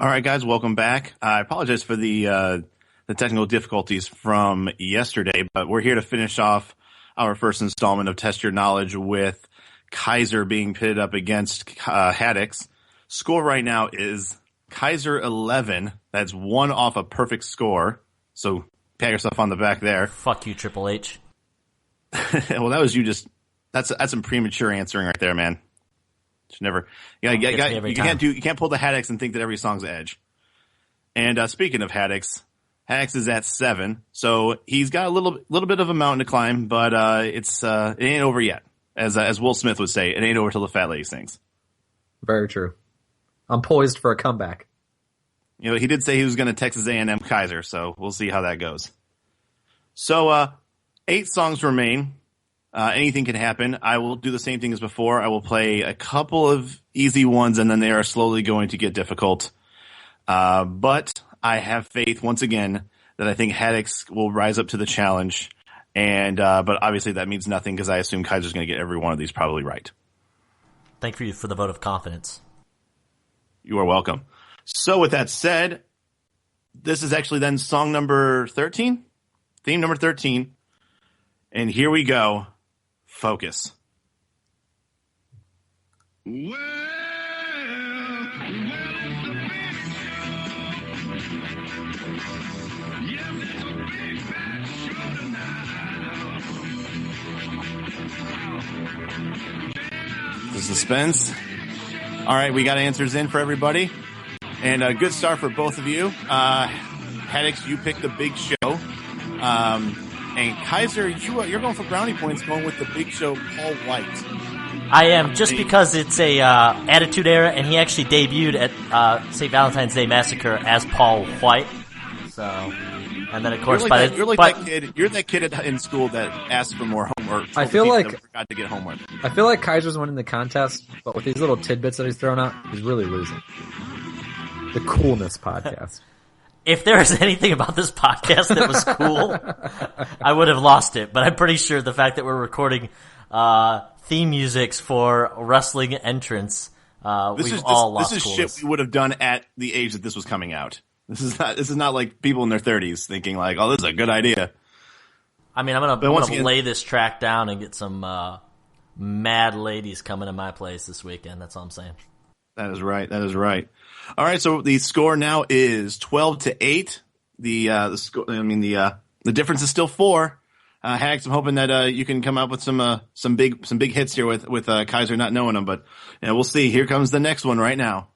All right, guys, welcome back. I apologize for the technical difficulties from yesterday, but we're here to finish off our first installment of Test Your Knowledge with Kiser being pitted up against Haddix. Score right now is Kiser 11. That's one off a perfect score. So pat yourself on the back there. Fuck you, Triple H. Well, that was you just. That's some premature answering right there, man. Never. You can't pull the Haddix and think that every song's Edge. And speaking of Haddix is at 7, so he's got a little bit of a mountain to climb, but it ain't over yet. As Will Smith would say, it ain't over till the fat lady sings. Very true. I'm poised for a comeback. You know, he did say he was going to Texas A&M Kiser, so we'll see how that goes. So 8 songs remain. Anything can happen. I will do the same thing as before. I will play a couple of easy ones, and then they are slowly going to get difficult. But I have faith, once again, that I think Haddix will rise up to the challenge. And but obviously that means nothing because I assume Kaiser's going to get every one of these probably right. Thank you for the vote of confidence. You are welcome. So with that said, this is actually then song number 13, theme number 13. And here we go. Focus. Well, the suspense. All right, we got answers in for everybody. And a good start for both of you. Haddix, you picked the Big Show. And Kiser, you're going for brownie points, going with the Big Show, Paul White. I am, just because it's a Attitude Era, and he actually debuted at St. Valentine's Day Massacre as Paul White. So, and then of course, you're that kid in school that asked for more homework. I feel like forgot to get homework. I feel like Kaiser's winning the contest, but with these little tidbits that he's throwing out, he's really losing. The Coolness Podcast. If there was anything about this podcast that was cool, I would have lost it. But I'm pretty sure the fact that we're recording theme musics for wrestling entrants, we've all lost This is coolness. shit we would have done at the age that this was coming out. This is not like people in their 30s thinking like, oh, this is a good idea. I mean, I'm gonna lay this track down and get some mad ladies coming to my place this weekend. That's all I'm saying. That is right. All right, so the score now is 12-8. The difference is still 4. Haddix, I'm hoping that you can come up with some big hits here with Kiser not knowing them, but we'll see. Here comes the next one right now.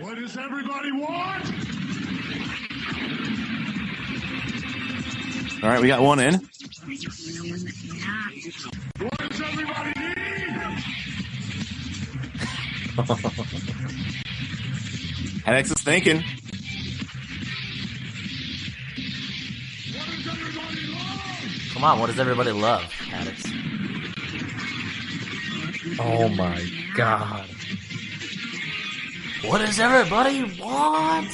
what does everybody want? All right, we got one in. What does everybody need? Haddix is thinking. What does everybody love? Come on, what does everybody love, Haddix? Oh my god. What does everybody want?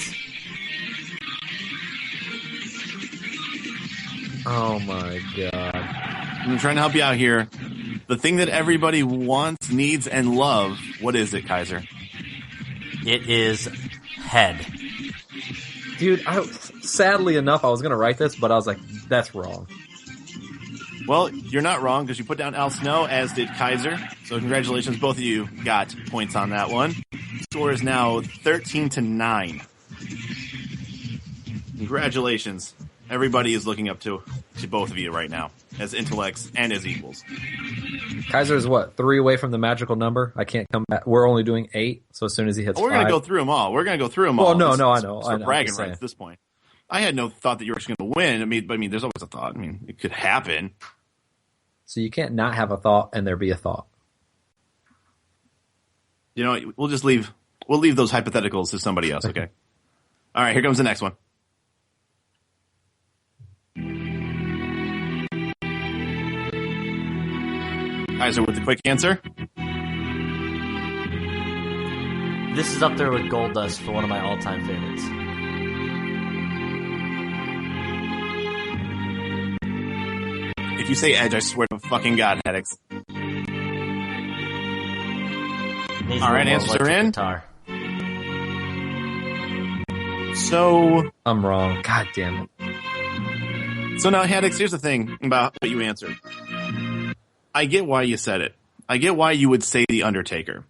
Oh my god. I'm trying to help you out here. The thing that everybody wants, needs, and love. What is it, Kiser? It is head. Dude, sadly enough, I was going to write this, but I was like, that's wrong. Well, you're not wrong because you put down Al Snow, as did Kiser. So congratulations, both of you got points on that one. Score is now 13-9. Congratulations. Everybody is looking up to both of you right now as intellects and as equals. Kiser is what, 3 away from the magical number? I can't come back. We're only doing 8, so as soon as he hits 5. We're going to go through them all. Well, no, I know. It's bragging rights at this point. I had no thought that you were actually going to win. I mean, there's always a thought. I mean, it could happen. So you can't not have a thought and there be a thought. You know, we'll leave those hypotheticals to somebody else, okay? All right, here comes the next one. Kiser with the quick answer. This is up there with Gold Dust for one of my all-time favorites. If you say Edge, I swear to fucking God, Haddix. Needs All a right, little answers more are in. guitar. So I'm wrong. God damn it. now, Haddix, here's the thing about what you answered. I get why you said it. I get why you would say The Undertaker.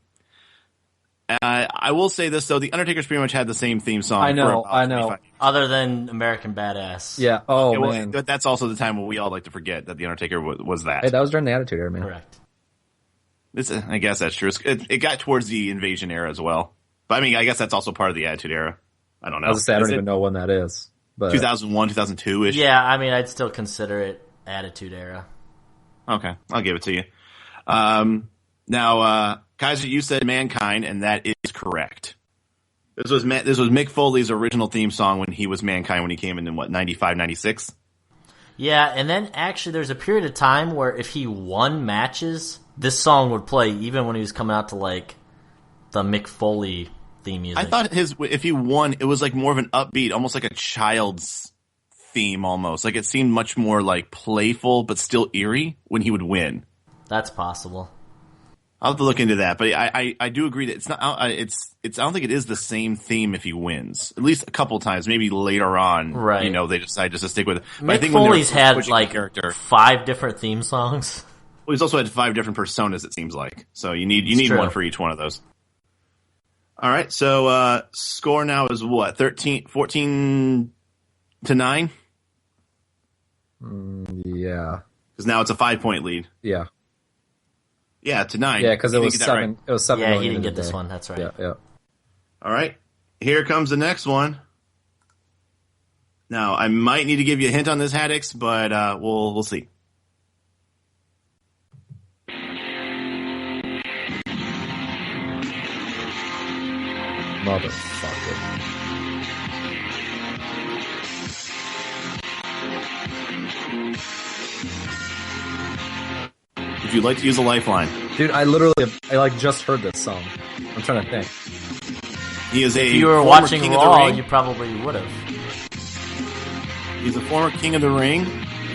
I will say this, though. The Undertaker's pretty much had the same theme song. I know, for about I know. 25 years. Other than American Badass. Yeah. Oh, Okay, well, man. but that's also the time when we all like to forget that The Undertaker was that. Hey, that was during the Attitude Era, man. Correct. I guess that's true. It got towards the Invasion era as well. But I mean, I guess that's also part of the Attitude Era. I don't know. I was gonna say, I don't Is even it know when that is. But 2001, 2002-ish? Yeah, I mean, I'd still consider it Attitude Era. Okay, I'll give it to you. Now, Kiser, you said Mankind, and that is correct. This was Mick Foley's original theme song when he was Mankind when he came in what, 95, 96? Yeah, and then actually there's a period of time where if he won matches, this song would play even when he was coming out to like the Mick Foley theme music. I thought if he won, it was like more of an upbeat, almost like a child's theme almost. Like it seemed much more like playful but still eerie when he would win. That's possible. I'll have to look into that, but I do agree that it's not. I don't think it is the same theme if he wins. At least a couple times, maybe later on. Right. You know, they decide just to stick with it. But I Mick think when Foley's they're had switching like character, 5 different theme songs. well, he's also had 5 different personas. It seems like so you need True. one for each one of those. All right, so score now is what 14 to 9 yeah. because now it's a 5-point lead. Yeah. Yeah, to 9. Yeah, because it You was didn't get that 7. right. It was 7. Yeah, million he didn't in get the this day. one. That's right. Yeah, yeah. All right, here comes the next one. Now, I might need to give you a hint on this, Haddix, but we'll see. Motherfucker. If you'd like to use a lifeline, Dude, I like just heard this song. I'm trying to think. he is a If you were former watching King of the Raw, Ring. you probably would have. He's a former King of the Ring,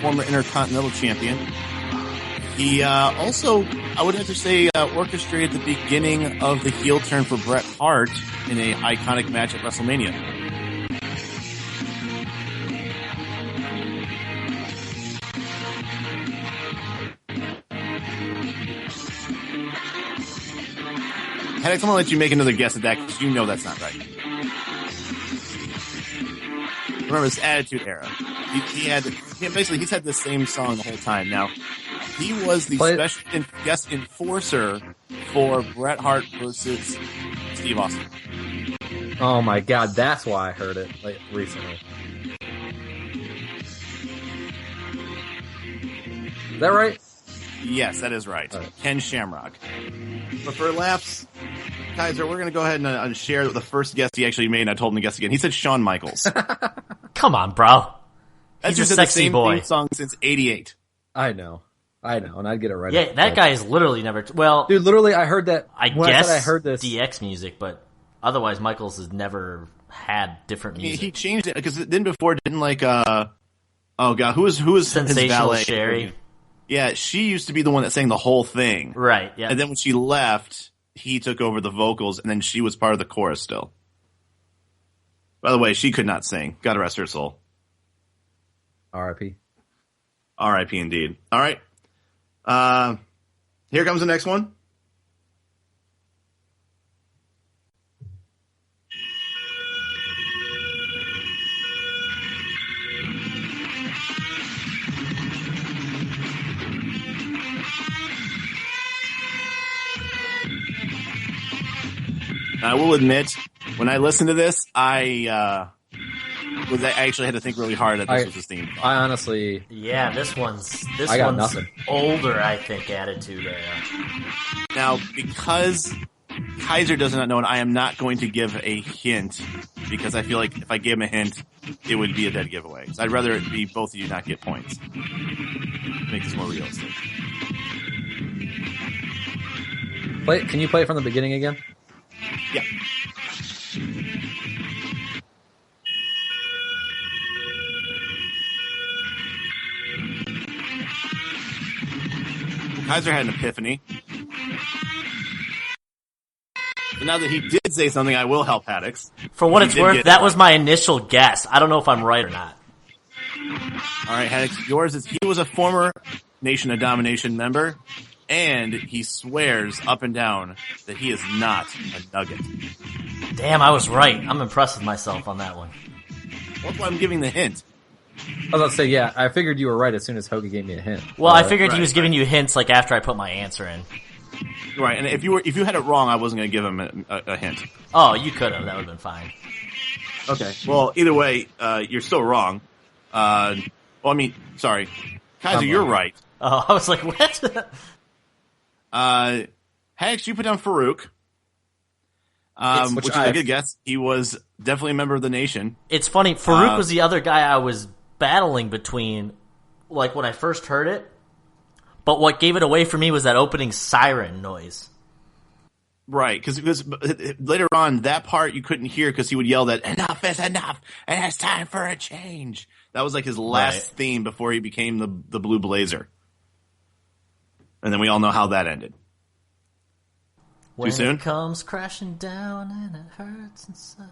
former Intercontinental Champion. He also, I would have to say, orchestrated the beginning of the heel turn for Bret Hart in a iconic match at WrestleMania. Haddix, I'm going to let you make another guess at that because you know that's not right. Remember, it's Attitude Era. He's had the same song the whole time. Now, he was the special guest enforcer for Bret Hart versus Steve Austin. Oh my god, that's why I heard it like recently. Is that right? Yes, that is right. All right. Ken Shamrock. But for laughs, Kiser, we're going to go ahead and share the first guess he actually made, and I told him to guess again. He said Shawn Michaels. Come on, bro. That's He's just a the sexy same boy. theme song since '88. I know, and I'd get it right. Yeah, that guy is literally never. Well, Dude, literally, I heard that. I when guess I heard this. DX music, but otherwise, Michaels has never had different music. He changed it because then before didn't like oh god, who was his Sensational valet? Sherry. Yeah, she used to be the one that sang the whole thing. Right, yeah. And then when she left, he took over the vocals, and then she was part of the chorus still. By the way, she could not sing. God rest her soul. R.I.P. R.I.P. indeed. All right. Here comes the next one. I will admit, when I listened to this, I actually had to think really hard that this was his theme. I honestly, Yeah, this one's I got nothing. older, I think, Attitude Era. Now, because Kiser does not know it, I am not going to give a hint because I feel like if I gave him a hint, it would be a dead giveaway. So I'd rather it be both of you not get points. Make this more realistic. can you play it from the beginning again? Yeah. Kiser had an epiphany. So now that he did say something, I will help Haddix. For what He it's did worth, get that it was right. my initial guess. I don't know if I'm right or not. All right, Haddix, yours is he was a former Nation of Domination member, and he swears up and down that he is not a nugget. Damn, I was right. I'm impressed with myself on that one. That's why I'm giving the hint. I was about to say, yeah, I figured you were right as soon as Hougie gave me a hint. Well, I figured he right, was giving you hints like after I put my answer in. Right, and if you had it wrong, I wasn't going to give him a hint. Oh, you could have. That would have been fine. Okay. Well, either way, you're still wrong. Sorry. Kiser, I'm you're wrong. right. Oh, I was like, what? Haddix, you put down Farouk. Which is a good guess. He was definitely a member of the Nation. It's funny. Farouk was the other guy I was battling between, like, when I first heard it. But what gave it away for me was that opening siren noise. Right, because later on, that part you couldn't hear because he would yell that, enough is enough, and it's time for a change. That was like his last theme before he became the Blue Blazer. And then we all know how that ended. When Too soon? it comes crashing down and it hurts inside.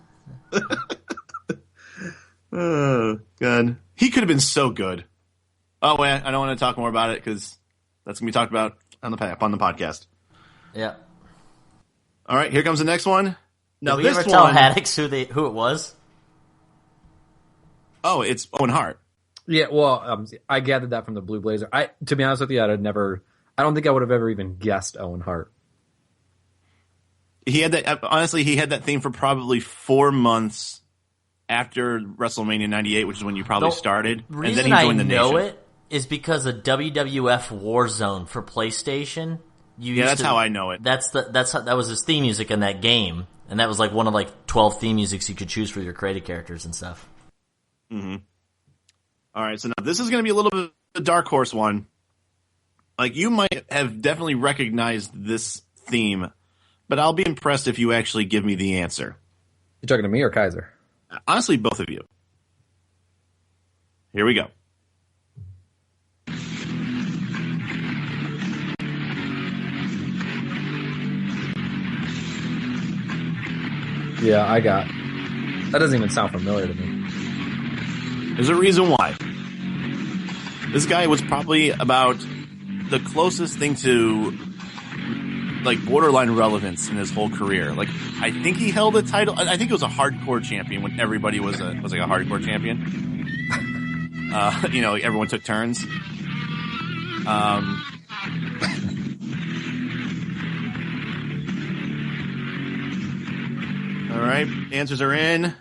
Oh, God. He could have been so good. Oh, wait, I don't want to talk more about it because that's going to be talked about on the podcast. Yeah. All right, here comes the next one. Now, Did we this ever tell one... Haddix who it was? Oh, it's Owen Hart. Yeah, well, I gathered that from the Blue Blazer. To be honest with you, I don't think I would have ever even guessed Owen Hart. He had that. Honestly, he had that theme for probably 4 months after WrestleMania 98, which is when you probably started. The And reason then he joined the I know Nation. it is because of WWF Warzone for PlayStation. That's how I know it. That was his theme music in that game, and that was like one of like 12 theme musics you could choose for your created characters and stuff. Mm-hmm. All right, so now this is going to be a little bit of a dark horse one. Like, you might have definitely recognized this theme, but I'll be impressed if you actually give me the answer. You talking to me or Kiser? Honestly, both of you. Here we go. Yeah, I got. That doesn't even sound familiar to me. There's a reason why. This guy was probably about the closest thing to like borderline relevance in his whole career. Like, I think he held a title. I think it was a hardcore champion when everybody was like a hardcore champion. Everyone took turns. All right, answers are in.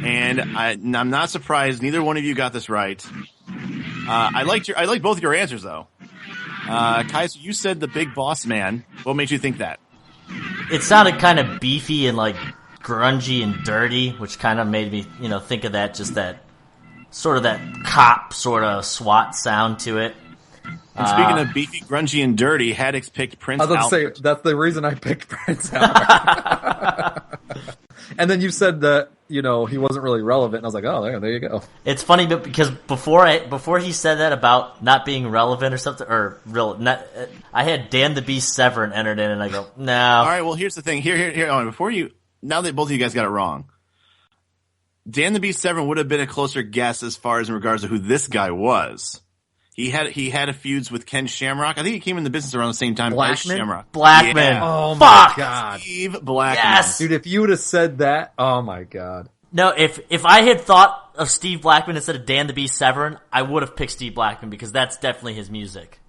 And I'm not surprised neither one of you got this right. I like both your answers though. Kiser, you said the Big Boss Man. What made you think that? It sounded kind of beefy and like grungy and dirty, which kind of made me, think of that, just that sort of that cop sort of SWAT sound to it. And speaking of beefy, grungy, and dirty, Haddix picked Prince I was about to Albert. say, that's the reason I picked Prince Albert. And then you said that, he wasn't really relevant, and I was like, oh, there you go. It's funny because before he said that about not being relevant or something, or I had Dan the Beast Severn entered in, and I go, no. All right, well, here's the thing. Here, Owen, now that both of you guys got it wrong, Dan the Beast Severn would have been a closer guess as far as in regards to who this guy was. He had a feuds with Ken Shamrock. I think he came in the business around the same time as Shamrock. Blackman. Yeah. Oh, Fuck! my God. Steve Blackman. Yes! Dude, if you would have said that, oh, my God. No, if I had thought of Steve Blackman instead of Dan the Beast Severn, I would have picked Steve Blackman because that's definitely his music.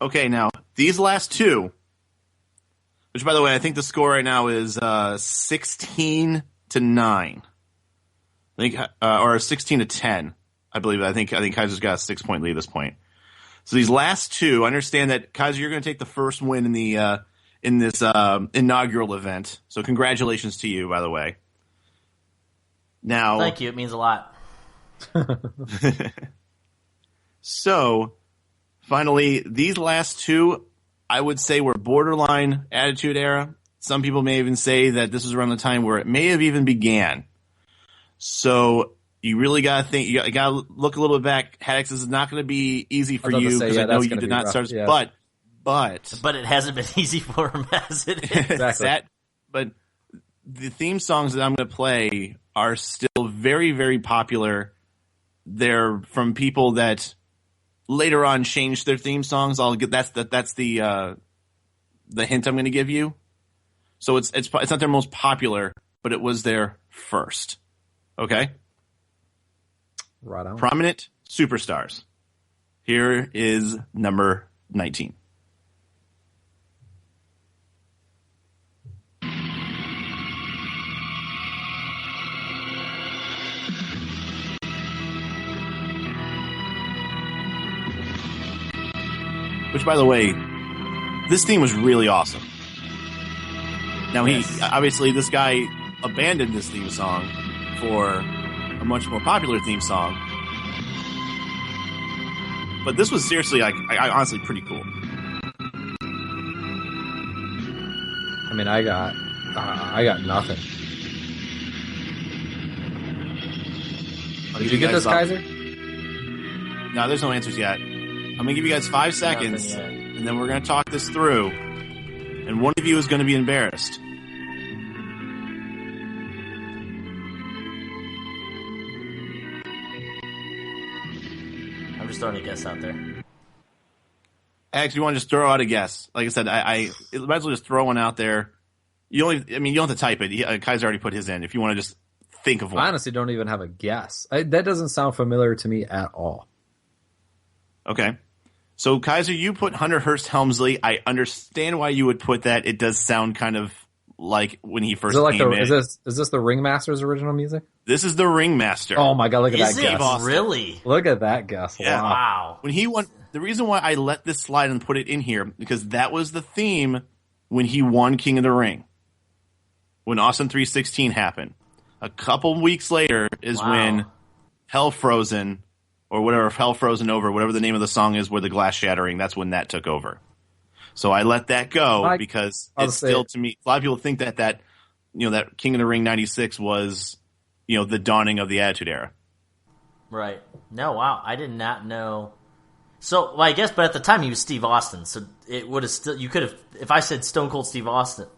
Okay, now, these last two, which, by the way, I think the score right now is 16-9. I think, or 16-10. I believe. I think Kaiser's got a 6-point lead at this point. So these last two, I understand that Kiser, you're going to take the first win in the in this inaugural event. So congratulations to you, by the way. Now, Thank you. It means a lot. So finally, these last two, I would say, were borderline Attitude Era. Some people may even say that this was around the time where it may have even began. So you really got to think. You got to look a little bit back. Haddix, this is not going to be easy for you because I know you did not start. Yeah. But but it hasn't been easy for him, has it? Exactly. But the theme songs that I'm going to play are still very, very popular. They're from people that later on changed their theme songs. That's the hint I'm going to give you. So it's not their most popular, but it was their first. Okay? Right on. Prominent superstars. Here is number 19. Which, by the way, this theme was really awesome. Now, obviously, this guy abandoned this theme song for a much more popular theme song. But this was seriously, honestly, pretty cool. I mean, I got nothing. Did you get this, Kiser? No, there's no answers yet. I'm going to give you guys 5 seconds, and then we're going to talk this through, and one of you is going to be embarrassed. I'm just throwing a guess out there. Actually, you want to just throw out a guess? Like I said, I might as well just throw one out there. You don't have to type it. Kiser already put his in. If you want to just think of one. I honestly don't even have a guess. That doesn't sound familiar to me at all. Okay. So, Kiser, you put Hunter Hearst Helmsley. I understand why you would put that. It does sound kind of like when he first came in. Is this the Ringmaster's original music? This is the Ringmaster. Oh my god, look at that guess. Is it really? Look at that guess. Yeah. Wow. When he won, the reason why I let this slide and put it in here, because that was the theme when he won King of the Ring. When Austin 316 happened. A couple weeks later is when Hell Frozen, or whatever, Hell Frozen Over, whatever the name of the song is, where the glass shattering, that's when that took over. So I let that go because it's still, to me, a lot of people think that King of the Ring 96 was, the dawning of the Attitude Era. Right. No, wow. I did not know. So, I guess, but at the time he was Steve Austin, so it would have still, you could have, if I said Stone Cold Steve Austin,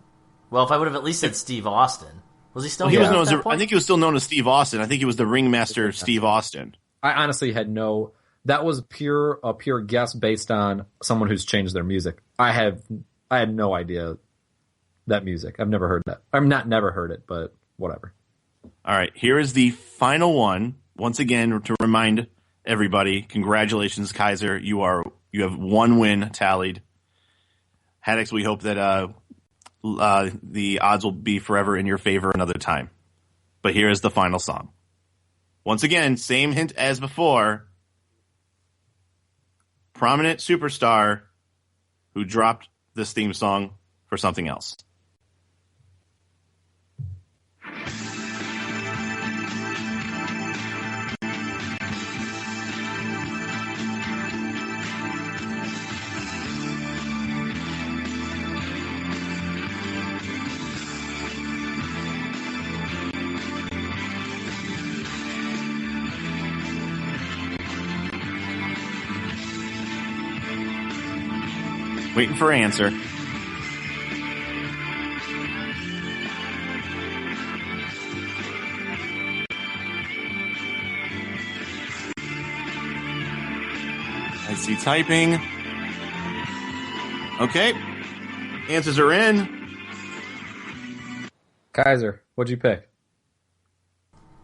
well, if I would have at least said Steve Austin. Was he still he was known as I think he was still known as Steve Austin. I think he was the Ringmaster Steve Austin. I honestly had that was a pure guess based on someone who's changed their music. I had no idea that music. I've never heard that. I'm not never heard it, but whatever. All right, here is the final one. Once again, to remind everybody, congratulations, Kiser. You have one win tallied. Haddix, we hope that the odds will be forever in your favor another time. But here is the final song. Once again, same hint as before. Prominent superstar who dropped this theme song for something else. Waiting for an answer. I see typing. Okay. Answers are in. Kiser, what'd you pick?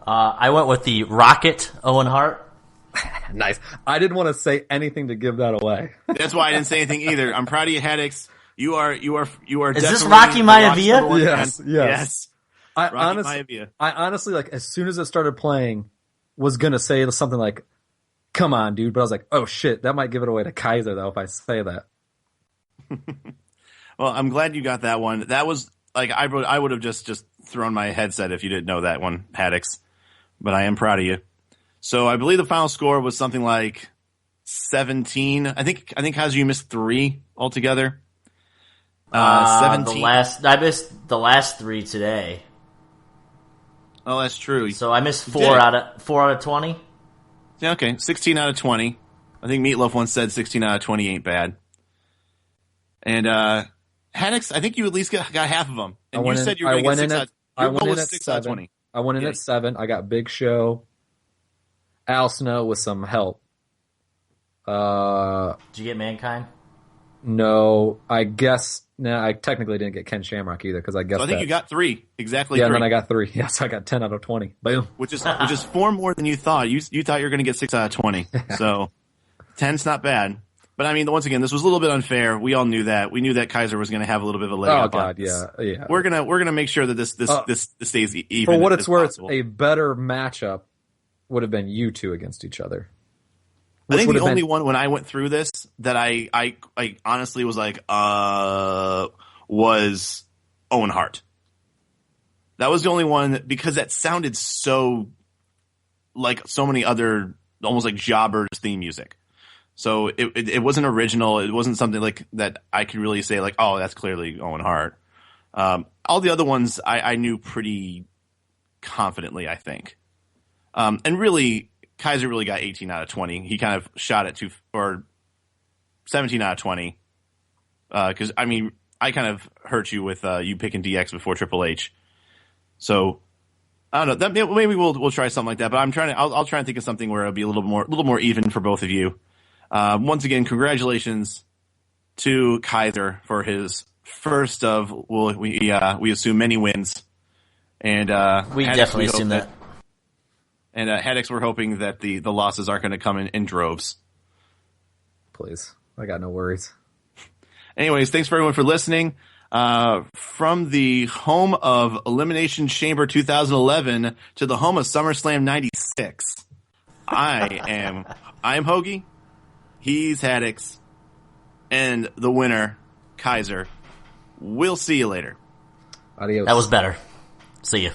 I went with the Rocket, Owen Hart. Nice. I didn't want to say anything to give that away. That's why I didn't say anything either. I'm proud of you, Haddix. You are. Is this Rocky Maivia? Yes. Maivia. I honestly, like, as soon as it started playing, was gonna say something like, "Come on, dude," but I was like, "Oh shit, that might give it away to Kiser though if I say that." Well, I'm glad you got that one. That was like I would have just thrown my headset if you didn't know that one, Haddix. But I am proud of you. So I believe the final score was something like 17. I think Hougie, you missed 3 altogether. 17. I missed the last 3 today. Oh, that's true. So I missed 4 out of 20. Yeah, okay. 16 out of 20. I think Meatloaf once said 16 out of 20 ain't bad. And Haddix, I think you at least got half of them. And you said you were going to get 6 out. I Your went goal in was at 6 out of 7. 20. I went in at 7. I got Big Show, Al Snow with some help. Did you get Mankind? No, I guess. No, I technically didn't get Ken Shamrock either because I guess. So I think you got 3 exactly. Yeah, 3. and then I got 3. Yes, I got 10 out of 20. Boom. Which is 4 more than you thought. You thought you were going to get 6 out of 20. So 10's not bad. But I mean, once again, this was a little bit unfair. We all knew that. We knew that Kiser was going to have a little bit of a leg up on this. Yeah. We're gonna make sure that this stays even. For what it's as worth, possible. a better matchup would have been you two against each other. I think the only one when I went through this that I honestly was like, was Owen Hart. That was the only one because that sounded so like so many other almost like jobbers theme music. So it wasn't original. It wasn't something like that I could really say like, oh, that's clearly Owen Hart. All the other ones I knew pretty confidently, I think. And really, Kiser really got 18 out of 20. He kind of shot it or 17 out of 20. Because I mean, I kind of hurt you with you picking DX before Triple H. So I don't know. Maybe we'll try something like that. But I'll try and think of something where it'll be a little more even for both of you. Once again, congratulations to Kiser for his first of we assume many wins, and we Haddix, definitely assume that. And Haddix, we're hoping that the losses aren't going to come in droves. Please, I got no worries. Anyways, thanks for everyone for listening. From the home of Elimination Chamber 2011 to the home of SummerSlam 96, I am Hougie. He's Haddix, and the winner, Kiser. We'll see you later. Adios. That was better. See you.